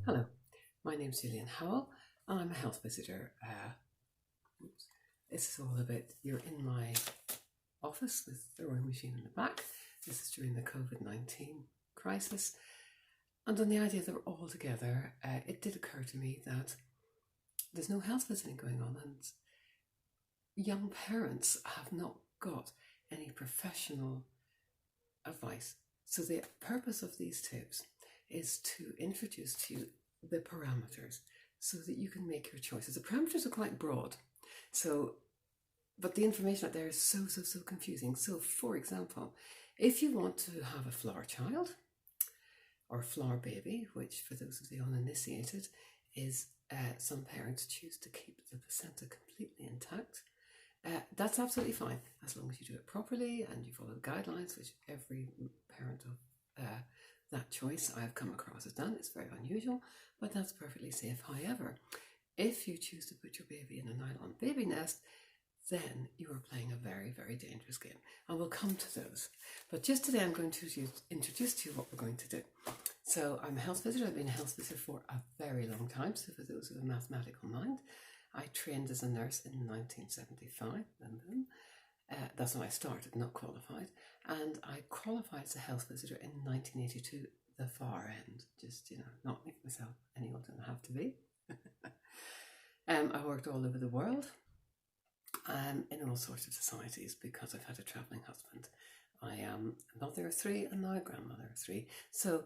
Hello, my name's Gillian. I'm a health visitor. This is all a bit, you're in my office with the rowing machine in the back. This is during the COVID-19 crisis. And on the idea that we're all together, it did occur to me that there's no health visiting going on, and young parents have not got any professional advice. So the purpose of these tips is to introduce to you the parameters so that you can make your choices. The parameters are quite broad, but the information out there is so confusing. So for example, if you want to have a flower child or a flower baby, which for those of the uninitiated is some parents choose to keep the placenta completely intact. That's absolutely fine as long as you do it properly and you follow the guidelines, which every parent of that choice I've come across has done. It's very unusual, but that's perfectly safe. However, if you choose to put your baby in a nylon baby nest, then you are playing a very dangerous game, and we'll come to those. But just today I'm going to introduce to you what we're going to do. So I'm a health visitor. I've been a health visitor for a very long time. So for those with a mathematical mind, I trained as a nurse in 1975, and that's when I started, not qualified. And I qualified as a health visitor in 1982, the far end. Just, not make myself any older than I have to be. I worked all over the world, in all sorts of societies, because I've had a travelling husband. I am a mother of three and now a grandmother of three. So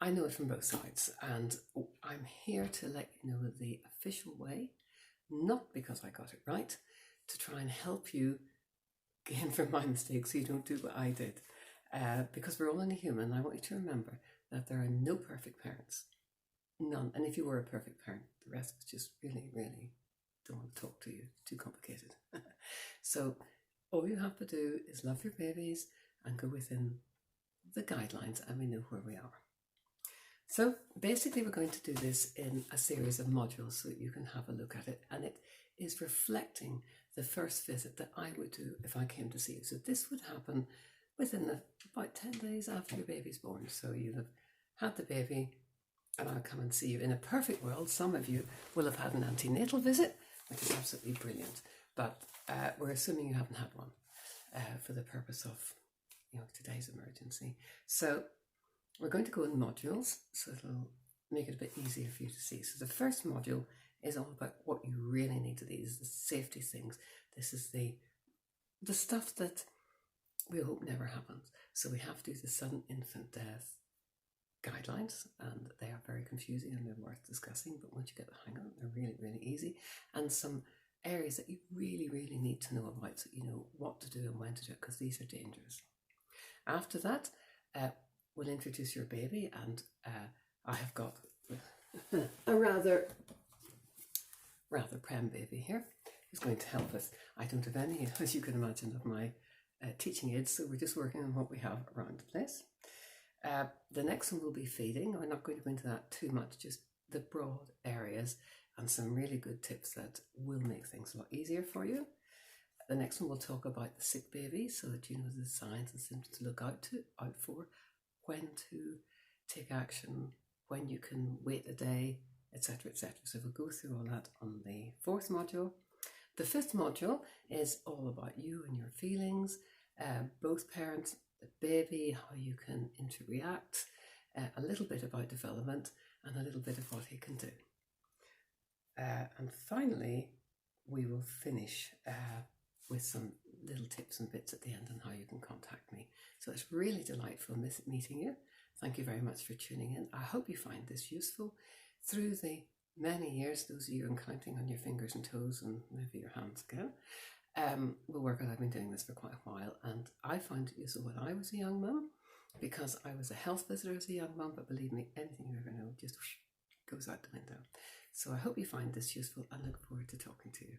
I know it from both sides, and I'm here to let you know the official way, not because I got it right, to try and help you gain from my mistakes so you don't do what I did. Because we're all only human. I want you to remember that there are no perfect parents. None. And if you were a perfect parent, the rest was just really don't want to talk to you. Too complicated. So all you have to do is love your babies and go within the guidelines, and we know where we are. So basically we're going to do this in a series of modules so that you can have a look at it, and it is reflecting the first visit that I would do if I came to see you. So this would happen within about 10 days after your baby's born. So you'll have had the baby and I'll come and see you. In a perfect world, some of you will have had an antenatal visit, which is absolutely brilliant, but we're assuming you haven't had one for the purpose of today's emergency. So we're going to go in modules, so it'll make it a bit easier for you to see. So the first module is all about what you really need to do. This is the safety things. This is the stuff that we hope never happens. So we have to do the sudden infant death guidelines, and they are very confusing and they're worth discussing, but once you get the hang of them, they're really easy. And some areas that you really need to know about, so you know what to do and when to do it, because these are dangerous. After that, we'll introduce your baby, and I have got a rather prem baby here who's going to help us. I don't have any, as you can imagine, of my teaching aids, so we're just working on what we have around the place. The next one will be feeding. I'm not going to go into that too much, just the broad areas and some really good tips that will make things a lot easier for you. The next one will talk about the sick baby, so that you know the signs and symptoms to look out for, when to take action, when you can wait a day, etc. So we'll go through all that on the fourth module. The fifth module is all about you and your feelings, both parents, the baby, how you can interact, a little bit about development, and a little bit of what he can do. And finally, we will finish with some little tips and bits at the end on how you can contact me. So it's really delightful meeting you. Thank you very much for tuning in. I hope you find this useful. Through the many years, those of you counting on your fingers and toes and maybe your hands again, will work out. I've been doing this for quite a while, and I found it useful when I was a young mum, because I was a health visitor as a young mum, but believe me, anything you ever know just goes out the window. So I hope you find this useful and look forward to talking to you.